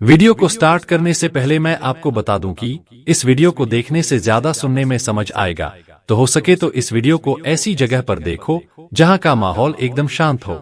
Video को start करने से पहले मैं आपको बता दूं कि इस वीडियो को देखने से ज्यादा सुनने में समझ आएगा, तो हो सके तो इस वीडियो को ऐसी जगह पर देखो जहां का माहौल एकदम शांत हो।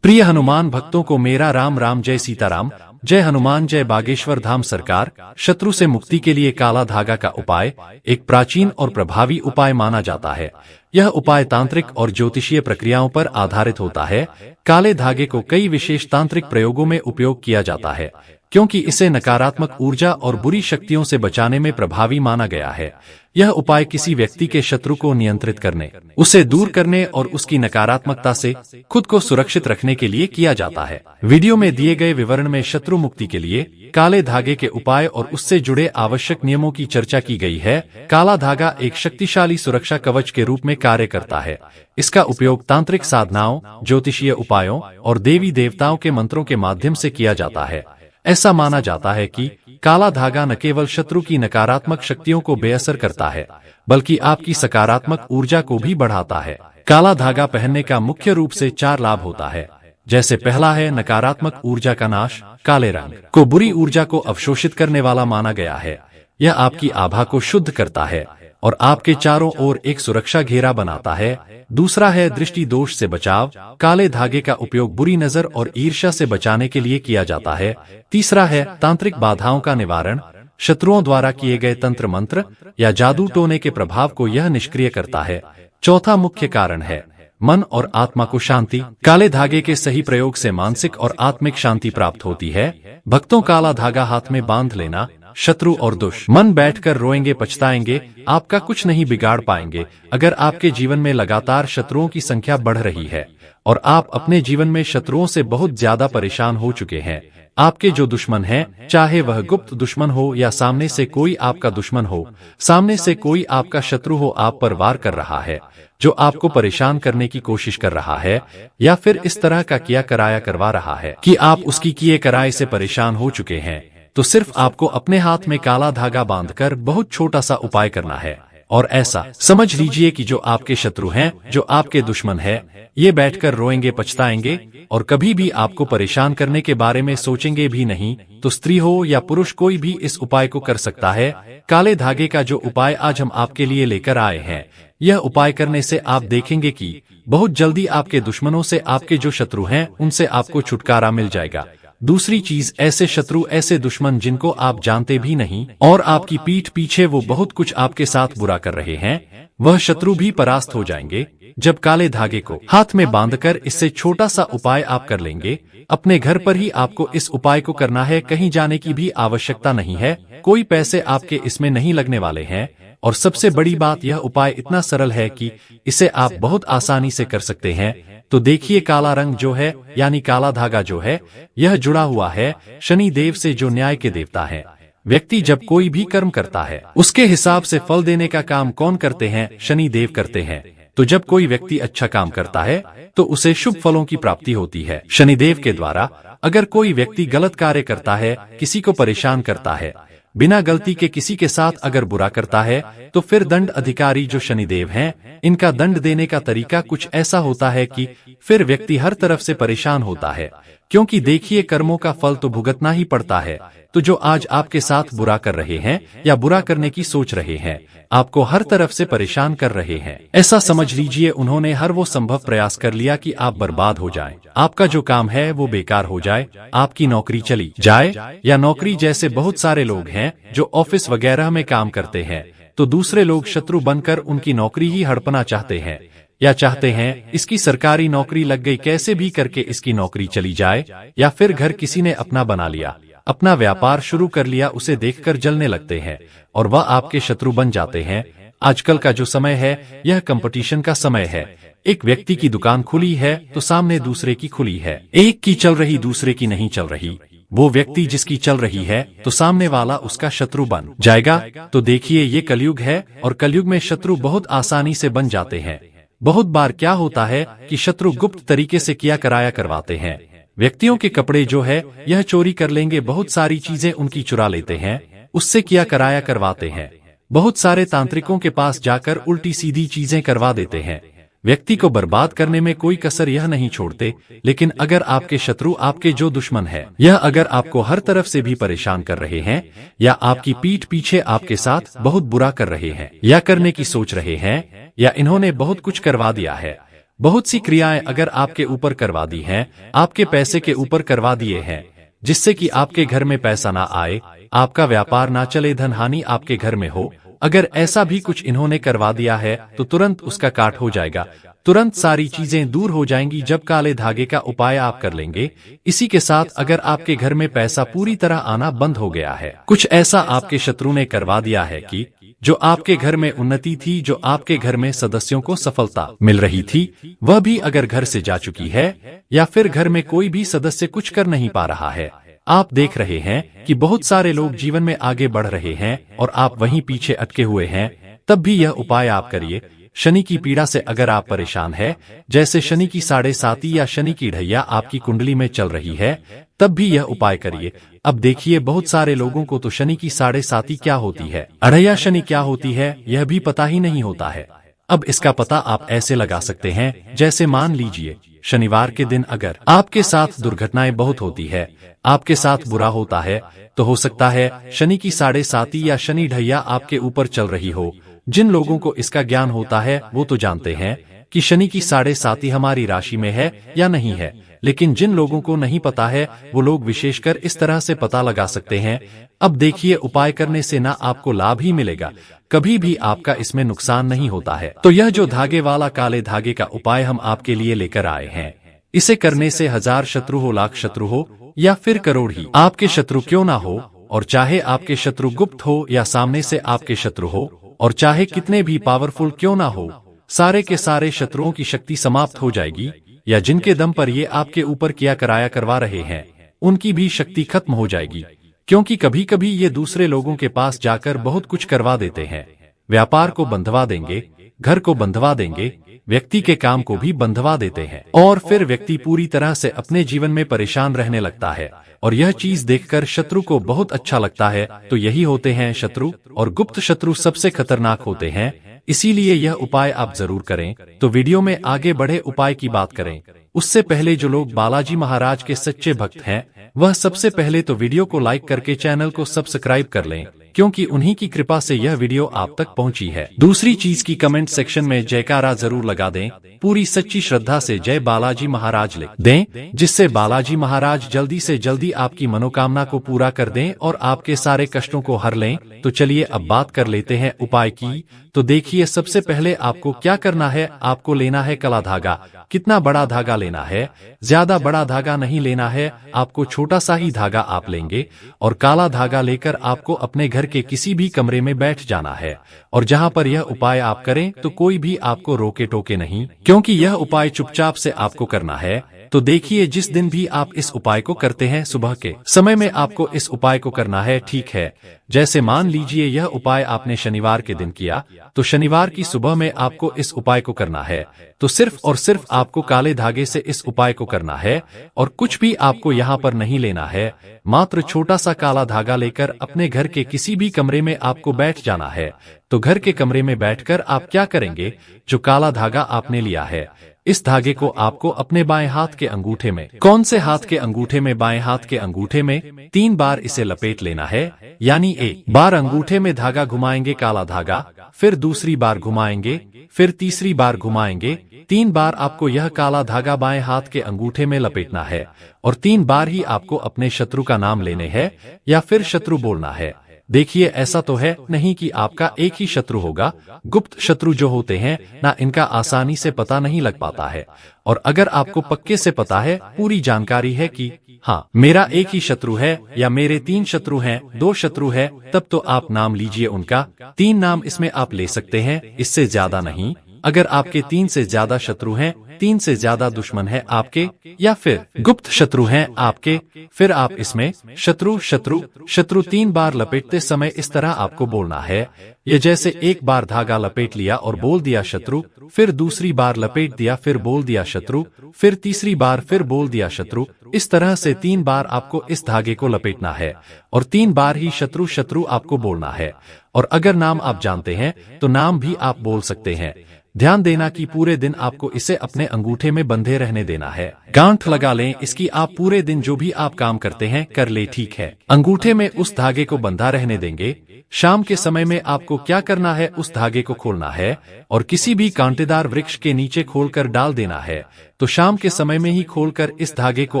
प्रिय हनुमान भक्तों को मेरा राम राम, जय सीताराम, जय हनुमान, जय बागेश्वर धाम सरकार। शत्रु से मुक्ति के लिए काला धागा का उपाय एक प्राचीन और प्रभावी उपाय माना जाता है। यह उपाय तांत्रिक और ज्योतिषीय प्रक्रियाओं पर आधारित होता है। काले धागे को कई विशेष तांत्रिक प्रयोगों में उपयोग किया जाता है, क्योंकि इसे नकारात्मक ऊर्जा और बुरी शक्तियों से बचाने में प्रभावी माना गया है। यह उपाय किसी व्यक्ति के शत्रु को नियंत्रित करने, उसे दूर करने और उसकी नकारात्मकता से खुद को सुरक्षित रखने के लिए किया जाता है। वीडियो में दिए गए विवरण में शत्रु मुक्ति के लिए काले धागे के उपाय और उससे जुड़े आवश्यक नियमों की चर्चा की गई है। काला धागा एक शक्तिशाली सुरक्षा कवच के रूप में कार्य करता है। इसका उपयोग तांत्रिक साधनाओं, ज्योतिषीय उपायों और देवी देवताओं के मंत्रों के माध्यम से किया जाता है। ऐसा माना जाता है कि काला धागा न केवल शत्रु की नकारात्मक शक्तियों को बेअसर करता है, बल्कि आपकी सकारात्मक ऊर्जा को भी बढ़ाता है। काला धागा पहनने का मुख्य रूप से 4 लाभ होता है। जैसे पहला है नकारात्मक ऊर्जा का नाश। काले रंग को बुरी ऊर्जा को अवशोषित करने वाला माना गया है। यह आपकी आभा को शुद्ध करता है और आपके चारों ओर एक सुरक्षा घेरा बनाता है। दूसरा है दृष्टि दोष से बचाव। काले धागे का उपयोग बुरी नजर और ईर्ष्या से बचाने के लिए किया जाता है। तीसरा है तांत्रिक बाधाओं का निवारण। शत्रुओं द्वारा किए गए तंत्र मंत्र या जादू टोने के प्रभाव को यह निष्क्रिय करता है। चौथा मुख्य कारण है मन और आत्मा को शांति। काले धागे के सही प्रयोग से मानसिक और आत्मिक शांति प्राप्त होती है। भक्तों, काला धागा हाथ में बांध लेना। शत्रु और दुश्मन बैठकर रोएंगे, पछताएंगे, आपका कुछ नहीं बिगाड़ पाएंगे। अगर आपके जीवन में लगातार शत्रुओं की संख्या बढ़ रही है और आप अपने जीवन में शत्रुओं से बहुत ज्यादा परेशान हो चुके हैं, आपके जो दुश्मन हैं, चाहे वह गुप्त दुश्मन हो या सामने से कोई आपका दुश्मन हो, सामने से कोई आपका शत्रु हो, आप पर वार कर रहा है, जो आपको परेशान करने की कोशिश कर रहा है, या फिर इस तरह का किया कराया करवा रहा है कि आप उसकी किए कराए से परेशान हो चुके हैं, तो सिर्फ आपको अपने हाथ में काला धागा बांधकर बहुत छोटा सा उपाय करना है। और ऐसा समझ लीजिए कि जो आपके शत्रु हैं, जो आपके दुश्मन है, ये बैठकर रोएंगे, पछताएंगे और कभी भी आपको परेशान करने के बारे में सोचेंगे भी नहीं। तो स्त्री हो या पुरुष, कोई भी इस उपाय को कर सकता है। काले धागे का जो उपाय आज हम आपके लिए लेकर आए हैं, यह उपाय करने से आप देखेंगे कि बहुत जल्दी आपके दुश्मनों से, आपके जो शत्रु हैं, उनसे आपको छुटकारा मिल जाएगा। दूसरी चीज, ऐसे शत्रु, ऐसे दुश्मन जिनको आप जानते भी नहीं और आपकी पीठ पीछे वो बहुत कुछ आपके साथ बुरा कर रहे हैं, वह शत्रु भी परास्त हो जाएंगे जब काले धागे को हाथ में बांधकर इससे छोटा सा उपाय आप कर लेंगे। अपने घर पर ही आपको इस उपाय को करना है, कहीं जाने की भी आवश्यकता नहीं है, कोई पैसे आपके इसमें नहीं लगने वाले हैं। और सबसे बड़ी बात, यह उपाय इतना सरल है कि इसे आप बहुत आसानी से कर सकते हैं। तो देखिए, काला रंग जो है, यानी काला धागा जो है, यह जुड़ा हुआ है शनि देव से, जो न्याय के देवता हैं। व्यक्ति जब कोई भी कर्म करता है, उसके हिसाब से फल देने का काम कौन करते हैं? शनि देव करते हैं। तो जब कोई व्यक्ति अच्छा काम करता है तो उसे शुभ फलों की प्राप्ति होती है शनिदेव के द्वारा। अगर कोई व्यक्ति गलत कार्य करता है, किसी को परेशान करता है, बिना गलती के किसी के साथ अगर बुरा करता है, तो फिर दंड अधिकारी जो शनिदेव हैं, इनका दंड देने का तरीका कुछ ऐसा होता है कि फिर व्यक्ति हर तरफ से परेशान होता है, क्योंकि देखिए, कर्मों का फल तो भुगतना ही पड़ता है। तो जो आज आपके साथ बुरा कर रहे हैं या बुरा करने की सोच रहे हैं, आपको हर तरफ से परेशान कर रहे हैं, ऐसा समझ लीजिए उन्होंने हर वो संभव प्रयास कर लिया कि आप बर्बाद हो जाएं, आपका जो काम है वो बेकार हो जाए, आपकी नौकरी चली जाए। या नौकरी जैसे बहुत सारे लोग हैं जो ऑफिस वगैरह में काम करते हैं, तो दूसरे लोग शत्रु बनकर उनकी नौकरी ही हड़पना चाहते हैं, या चाहते हैं इसकी सरकारी नौकरी लग गई, कैसे भी करके इसकी नौकरी चली जाए। या फिर घर किसी ने अपना बना लिया, अपना व्यापार शुरू कर लिया, उसे देखकर जलने लगते हैं और वह आपके शत्रु बन जाते हैं। आजकल का जो समय है, यह कंपटीशन का समय है। एक व्यक्ति की दुकान खुली है तो सामने दूसरे की खुली है, एक की चल रही, दूसरे की नहीं चल रही। वो व्यक्ति जिसकी चल रही है तो सामने वाला उसका शत्रु बन जाएगा। तो देखिए, ये कलयुग है और कलयुग में शत्रु बहुत आसानी से बन जाते हैं। बहुत बार क्या होता है कि शत्रु गुप्त तरीके से किया कराया करवाते हैं। व्यक्तियों के कपड़े जो है, यह चोरी कर लेंगे, बहुत सारी चीजें उनकी चुरा लेते हैं, उससे किया कराया करवाते हैं। बहुत सारे तांत्रिकों के पास जाकर उल्टी सीधी चीजें करवा देते हैं। व्यक्ति को बर्बाद करने में कोई कसर यह नहीं छोड़ते। लेकिन अगर आपके शत्रु, आपके जो दुश्मन है, यह अगर आपको हर तरफ से भी परेशान कर रहे हैं, या आपकी पीठ पीछे आपके साथ बहुत बुरा कर रहे हैं, या करने की सोच रहे हैं, या इन्होंने बहुत कुछ करवा दिया है, बहुत सी क्रियाएं अगर आपके ऊपर करवा दी हैं, आपके पैसे के ऊपर करवा दिए हैं, जिससे कि आपके घर में पैसा ना आए, आपका व्यापार ना चले, धन हानि आपके घर में हो, अगर ऐसा भी कुछ इन्होंने करवा दिया है तो तुरंत उसका काट हो जाएगा, तुरंत सारी चीजें दूर हो जाएंगी जब काले धागे का उपाय आप कर लेंगे। इसी के साथ अगर आपके घर में पैसा पूरी तरह आना बंद हो गया है, कुछ ऐसा आपके शत्रु ने करवा दिया है कि जो आपके घर में उन्नति थी, जो आपके घर में सदस्यों को सफलता मिल रही थी, वह भी अगर घर से जा चुकी है, या फिर घर में कोई भी सदस्य कुछ कर नहीं पा रहा है, आप देख रहे हैं कि बहुत सारे लोग जीवन में आगे बढ़ रहे हैं और आप वहीं पीछे अटके हुए हैं, तब भी यह उपाय आप करिए। शनि की पीड़ा से अगर आप परेशान हैं, जैसे शनि की 7.5 या शनि की ढैया आपकी कुंडली में चल रही है, तब भी यह उपाय करिए। अब देखिए, बहुत सारे लोगों को तो शनि की 7.5 क्या होती है, अढ़ैया शनि क्या होती है, यह भी पता ही नहीं होता है। अब इसका पता आप ऐसे लगा सकते हैं, जैसे मान लीजिए शनिवार के दिन अगर आपके साथ दुर्घटनाएं बहुत होती है, आपके साथ बुरा होता है, तो हो सकता है शनि की 7.5 या शनि ढैया आपके ऊपर चल रही हो। जिन लोगों को इसका ज्ञान होता है वो तो जानते हैं कि शनि की 7.5 हमारी राशि में है या नहीं है, लेकिन जिन लोगों को नहीं पता है वो लोग विशेषकर इस तरह से पता लगा सकते हैं। अब देखिए, उपाय करने से ना आपको लाभ ही मिलेगा, कभी भी आपका इसमें नुकसान नहीं होता है। तो यह जो धागे वाला काले धागे का उपाय हम आपके लिए लेकर आए हैं, इसे करने से 1000 शत्रु हो, लाख शत्रु हो, या फिर करोड़ ही आपके शत्रु क्यों ना हो, और चाहे आपके शत्रु गुप्त हो या सामने से आपके शत्रु हो, और चाहे कितने भी पावरफुल क्यों ना हो, सारे के सारे शत्रुओं की शक्ति समाप्त हो जाएगी, या जिनके दम पर ये आपके ऊपर किया कराया करवा रहे हैं, उनकी भी शक्ति खत्म हो जाएगी। क्योंकि कभी कभी ये दूसरे लोगों के पास जाकर बहुत कुछ करवा देते हैं, व्यापार को बंधवा देंगे, घर को बंधवा देंगे, व्यक्ति के काम को भी बंधवा देते हैं, और फिर व्यक्ति पूरी तरह से अपने जीवन में परेशान रहने लगता है। और यह चीज देखकर शत्रु को बहुत अच्छा लगता है। तो यही होते हैं शत्रु, और गुप्त शत्रु सबसे खतरनाक होते हैं। इसीलिए यह उपाय आप जरूर करें। तो वीडियो में आगे बढ़े उपाय की बात करें, उससे पहले जो लोग बालाजी महाराज के सच्चे भक्त हैं, वह सबसे पहले तो वीडियो को लाइक करके चैनल को सब्सक्राइब कर लें, क्योंकि उन्हीं की कृपा से यह वीडियो आप तक पहुंची है। दूसरी चीज की कमेंट सेक्शन में जयकारा जरूर लगा दें, पूरी सच्ची श्रद्धा से जय बालाजी महाराज लिख दें, जिससे बालाजी महाराज जल्दी से जल्दी आपकी मनोकामना को पूरा कर दें और आपके सारे कष्टों को हर लें। तो चलिए अब बात कर लेते हैं उपाय की। तो देखिए, सबसे पहले आपको क्या करना है, आपको लेना है काला धागा। कितना बड़ा धागा लेना है, ज्यादा बड़ा धागा नहीं लेना है, आपको छोटा सा ही धागा आप लेंगे, और काला धागा लेकर आपको अपने घर के किसी भी कमरे में बैठ जाना है। और जहां पर यह उपाय आप करें तो कोई भी आपको रोके टोके नहीं, क्योंकि यह उपाय चुपचाप से आपको करना है। तो देखिए, जिस दिन भी आप इस उपाय को करते हैं, सुबह के समय में आपको इस उपाय को करना है, ठीक है। जैसे मान लीजिए यह उपाय आपने शनिवार के दिन किया, तो शनिवार की सुबह में आपको इस उपाय को करना है। तो सिर्फ और सिर्फ आपको काले धागे से इस उपाय को करना है, और कुछ भी आपको यहाँ पर नहीं लेना है। मात्र छोटा सा काला धागा लेकर अपने घर के किसी भी कमरे में आपको बैठ जाना है। तो घर के कमरे में बैठकर आप क्या करेंगे, जो काला धागा आपने लिया है, इस धागे को आपको अपने बाएं हाथ के अंगूठे में, कौन से हाथ के अंगूठे में, बाएं हाथ के अंगूठे में 3 बार इसे लपेट लेना है। यानी एक बार अंगूठे में धागा घुमाएंगे काला धागा, फिर दूसरी बार घुमाएंगे, फिर तीसरी बार घुमाएंगे, 3 बार आपको यह काला धागा बाएं हाथ के अंगूठे में लपेटना है। और 3 बार ही आपको अपने शत्रु का नाम लेने हैं या फिर शत्रु बोलना है। देखिए, ऐसा तो है नहीं कि आपका एक ही शत्रु होगा। गुप्त शत्रु जो होते हैं ना, इनका आसानी से पता नहीं लग पाता है। और अगर आपको पक्के से पता है, पूरी जानकारी है कि हाँ, मेरा एक ही शत्रु है या मेरे 3 शत्रु हैं, 2 शत्रु है, तब तो आप नाम लीजिए उनका। 3 नाम इसमें आप ले सकते हैं, इससे ज्यादा नहीं। अगर आपके 3 से ज्यादा शत्रु हैं 3 से ज्यादा दुश्मन है आपके या फिर गुप्त शत्रु हैं आपके, फिर आप इसमें शत्रु शत्रु शत्रु 3 बार लपेटते समय इस तरह आपको बोलना है। ये जैसे एक बार धागा लपेट लिया और बोल दिया शत्रु, फिर दूसरी बार लपेट दिया फिर बोल दिया शत्रु, फिर तीसरी बार फिर बोल दिया शत्रु। इस तरह से 3 बार आपको इस धागे को लपेटना है और 3 बार ही शत्रु शत्रु आपको बोलना है। और अगर नाम आप जानते हैं तो नाम भी आप बोल सकते हैं। ध्यान देना कि पूरे दिन आपको इसे अपने अंगूठे में बंधे रहने देना है। गांठ लगा लें इसकी, आप पूरे दिन जो भी आप काम करते हैं कर ले, ठीक है। अंगूठे में उस धागे को बंधा रहने देंगे। शाम के समय में आपको क्या करना है, उस धागे को खोलना है और किसी भी कांटेदार वृक्ष के नीचे खोलकर डाल देना है। तो शाम के समय में ही खोलकर इस धागे को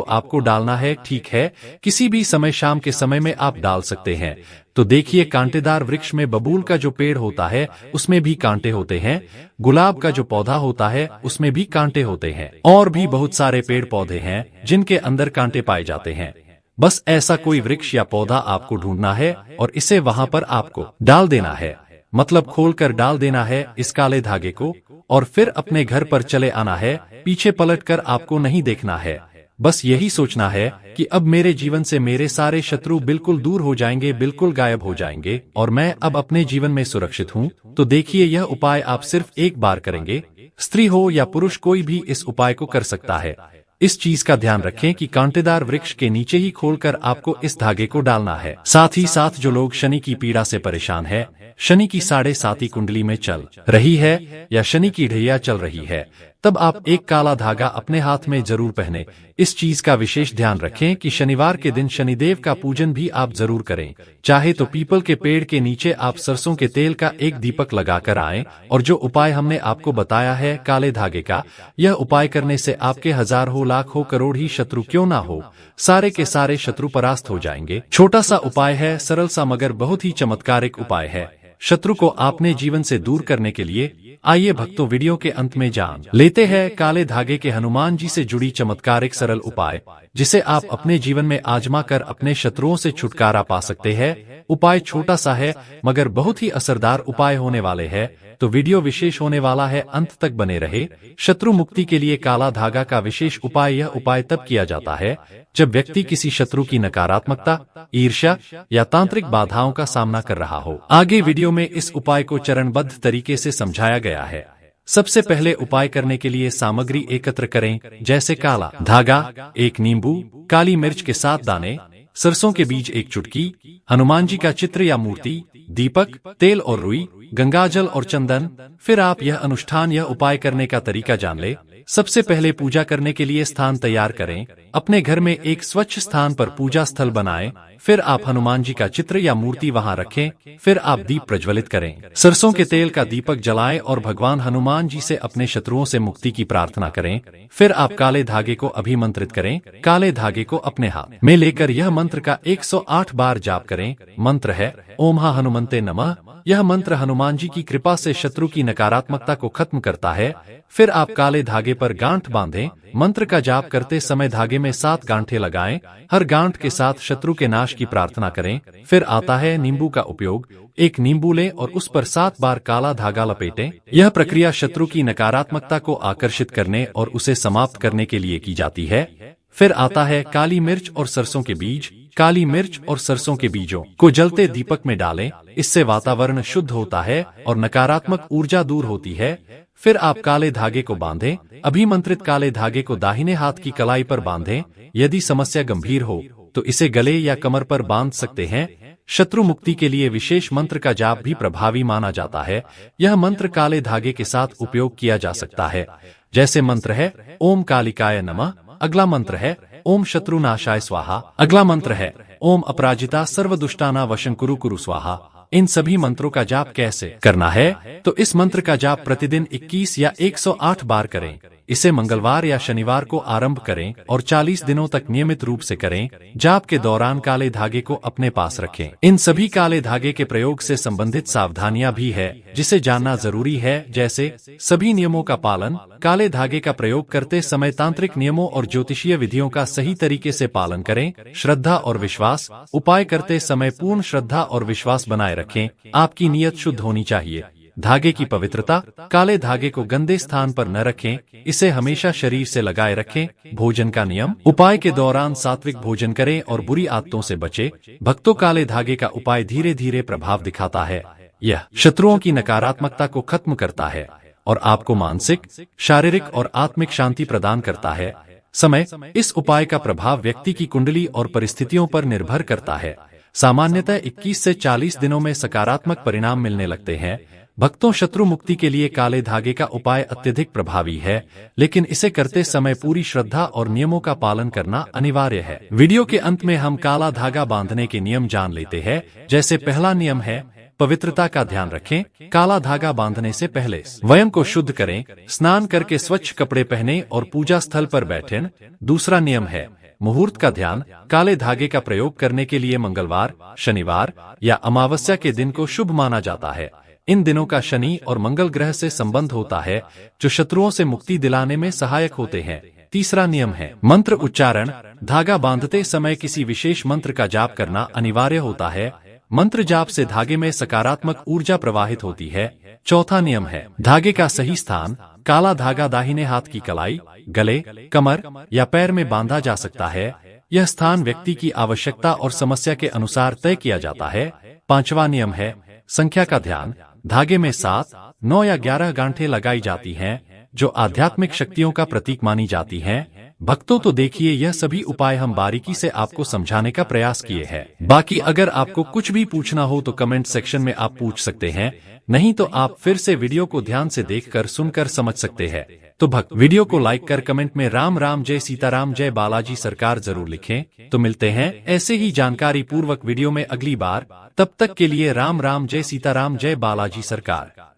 आपको डालना है, ठीक है। किसी भी समय शाम के समय में आप डाल सकते हैं। तो देखिए, कांटेदार वृक्ष में बबूल का जो पेड़ होता है उसमें भी कांटे होते हैं, गुलाब का जो पौधा होता है उसमें भी कांटे होते हैं, और भी बहुत सारे पेड़ पौधे हैं जिनके अंदर कांटे पाए जाते हैं। बस ऐसा कोई वृक्ष या पौधा आपको ढूंढना है और इसे वहां पर आपको डाल देना है, मतलब खोलकर डाल देना है इस काले धागे को, और फिर अपने घर पर चले आना है। पीछे पलटकर आपको नहीं देखना है, बस यही सोचना है कि अब मेरे जीवन से मेरे सारे शत्रु बिल्कुल दूर हो जाएंगे, बिल्कुल गायब हो जाएंगे और मैं अब अपने जीवन में सुरक्षित हूँ। तो देखिए, यह उपाय आप सिर्फ एक बार करेंगे। स्त्री हो या पुरुष, कोई भी इस उपाय को कर सकता है। इस चीज का ध्यान रखें कि कांटेदार वृक्ष के नीचे ही खोलकर आपको इस धागे को डालना है। साथ ही साथ जो लोग शनि की पीड़ा से परेशान है, शनि की 7.5 कुंडली में चल रही है या शनि की ढैया चल रही है, तब आप एक काला धागा अपने हाथ में जरूर पहने। इस चीज का विशेष ध्यान रखें कि शनिवार के दिन शनिदेव का पूजन भी आप जरूर करें। चाहे तो पीपल के पेड़ के नीचे आप सरसों के तेल का एक दीपक लगाकर आएं, और जो उपाय हमने आपको बताया है काले धागे का, यह उपाय करने से आपके 1000 हो, लाख हो, करोड़ ही शत्रु क्यों ना हो, सारे के सारे शत्रु परास्त हो जाएंगे। छोटा सा उपाय है, सरल सा, मगर बहुत ही चमत्कारिक उपाय है। शत्रु को अपने जीवन से दूर करने के लिए आइए भक्तों, वीडियो के अंत में जान लेते हैं काले धागे के हनुमान जी से जुड़ी चमत्कारिक सरल उपाय, जिसे आप अपने जीवन में आजमा कर अपने शत्रुओं से छुटकारा पा सकते हैं। उपाय छोटा सा है मगर बहुत ही असरदार उपाय होने वाले हैं, तो वीडियो विशेष होने वाला है, अंत तक बने रहे। शत्रु मुक्ति के लिए काला धागा का विशेष उपाय, यह उपाय तब किया जाता है जब व्यक्ति किसी शत्रु की नकारात्मकता, ईर्ष्या या तांत्रिक बाधाओं का सामना कर रहा हो। आगे वीडियो में इस उपाय को चरणबद्ध तरीके से समझाया गया है। सबसे पहले उपाय करने के लिए सामग्री एकत्र करें, जैसे काला धागा, एक नींबू, काली मिर्च के 7 दाने, सरसों के बीज 1 चुटकी, हनुमान जी का चित्र या मूर्ति, दीपक, तेल और रुई, गंगाजल और चंदन। फिर आप यह अनुष्ठान, यह उपाय करने का तरीका जान ले। सबसे पहले पूजा करने के लिए स्थान तैयार करें। अपने घर में एक स्वच्छ स्थान पर पूजा स्थल बनाएं। फिर आप हनुमान जी का चित्र या मूर्ति वहां रखें। फिर आप दीप प्रज्वलित करें, सरसों के तेल का दीपक जलाएं और भगवान हनुमान जी से अपने शत्रुओं से मुक्ति की प्रार्थना करें। फिर आप काले धागे को अभिमंत्रित करें। काले धागे को अपने हाथ में लेकर यह मंत्र का 108 बार जाप करें। मंत्र है ओम हा हनुमंते नमः। यह मंत्र हनुमान जी की कृपा से शत्रु की नकारात्मकता को खत्म करता है। फिर आप काले धागे पर गांठ बांधें। मंत्र का जाप करते समय धागे में 7 गांठें लगाएं। हर गांठ के साथ शत्रु के नाश की प्रार्थना करें। फिर आता है नींबू का उपयोग। एक नींबू लें और उस पर 7 बार काला धागा लपेटें। यह प्रक्रिया शत्रु की नकारात्मकता को आकर्षित करने और उसे समाप्त करने के लिए की जाती है। फिर आता है काली मिर्च और सरसों के बीज। काली मिर्च और सरसों के बीजों को जलते दीपक में डालें। इससे वातावरण शुद्ध होता है और नकारात्मक ऊर्जा दूर होती है। फिर आप काले धागे को बांधें। अभिमंत्रित काले धागे को दाहिने हाथ की कलाई पर बांधें। यदि समस्या गंभीर हो तो इसे गले या कमर पर बांध सकते हैं। शत्रु मुक्ति के लिए विशेष मंत्र का जाप भी प्रभावी माना जाता है। यह मंत्र काले धागे के साथ उपयोग किया जा सकता है। जैसे मंत्र है ओम कालिकाय नमः। अगला मंत्र है ओम शत्रुनाशाय स्वाहा। अगला मंत्र है ओम अपराजिता सर्वदुष्टाना वशं कुरु कुरु स्वाहा। इन सभी मंत्रों का जाप कैसे करना है, तो इस मंत्र का जाप प्रतिदिन 21 या 108 बार करें। इसे मंगलवार या शनिवार को आरंभ करें और 40 दिनों तक नियमित रूप से करें। जाप के दौरान काले धागे को अपने पास रखें। इन सभी काले धागे के प्रयोग से संबंधित सावधानियां भी है जिसे जानना जरूरी है, जैसे सभी नियमों का पालन। काले धागे का प्रयोग करते समय तांत्रिक नियमों और ज्योतिषीय विधियों का सही तरीके से पालन करें। श्रद्धा और विश्वास। उपाय करते समय पूर्ण श्रद्धा और विश्वास बनाए रखें। आपकी नीयत शुद्ध होनी चाहिए। धागे की पवित्रता। काले धागे को गंदे स्थान पर न रखें, इसे हमेशा शरीर से लगाए रखें। भोजन का नियम। उपाय के दौरान सात्विक भोजन करें और बुरी आदतों से बचें। भक्तों, काले धागे का उपाय धीरे धीरे प्रभाव दिखाता है। यह शत्रुओं की नकारात्मकता को खत्म करता है और आपको मानसिक, शारीरिक और आत्मिक शांति प्रदान करता है। समय। इस उपाय का प्रभाव व्यक्ति की कुंडली और परिस्थितियों पर निर्भर करता है। सामान्यतः 21 से 40 दिनों में सकारात्मक परिणाम मिलने लगते हैं। भक्तों, शत्रु मुक्ति के लिए काले धागे का उपाय अत्यधिक प्रभावी है, लेकिन इसे करते समय पूरी श्रद्धा और नियमों का पालन करना अनिवार्य है। वीडियो के अंत में हम काला धागा बांधने के नियम जान लेते हैं। जैसे पहला नियम है, पवित्रता का ध्यान रखें। काला धागा बांधने से पहले स्वयं को शुद्ध करें, स्नान करके स्वच्छ कपड़े पहने और पूजा स्थल पर बैठें। दूसरा नियम है, मुहूर्त का ध्यान। काले धागे का प्रयोग करने के लिए मंगलवार, शनिवार या अमावस्या के दिन को शुभ माना जाता है। इन दिनों का शनि और मंगल ग्रह से संबंध होता है, जो शत्रुओं से मुक्ति दिलाने में सहायक होते हैं। तीसरा नियम है मंत्र उच्चारण। धागा बांधते समय किसी विशेष मंत्र का जाप करना अनिवार्य होता है। मंत्र जाप से धागे में सकारात्मक ऊर्जा प्रवाहित होती है। चौथा नियम है धागे का सही स्थान। काला धागा दाहिने हाथ की कलाई, गले, कमर या पैर में बांधा जा सकता है। यह स्थान व्यक्ति की आवश्यकता और समस्या के अनुसार तय किया जाता है। पांचवा नियम है संख्या का ध्यान। धागे में 7, 9 या 11 गांठें लगाई जाती हैं, जो आध्यात्मिक शक्तियों का प्रतीक मानी जाती हैं। भक्तों, तो देखिए, यह सभी उपाय हम बारीकी से आपको समझाने का प्रयास किए हैं। बाकी अगर आपको कुछ भी पूछना हो तो कमेंट सेक्शन में आप पूछ सकते हैं, नहीं तो आप फिर से वीडियो को ध्यान से देखकर सुनकर समझ सकते हैं। तो भक्त, वीडियो को लाइक कर कमेंट में राम राम, जय सीताराम, जय बालाजी सरकार जरूर लिखें। तो मिलते हैं ऐसे ही जानकारी पूर्वक वीडियो में अगली बार। तब तक के लिए राम राम, जय सीताराम, जय बालाजी सरकार।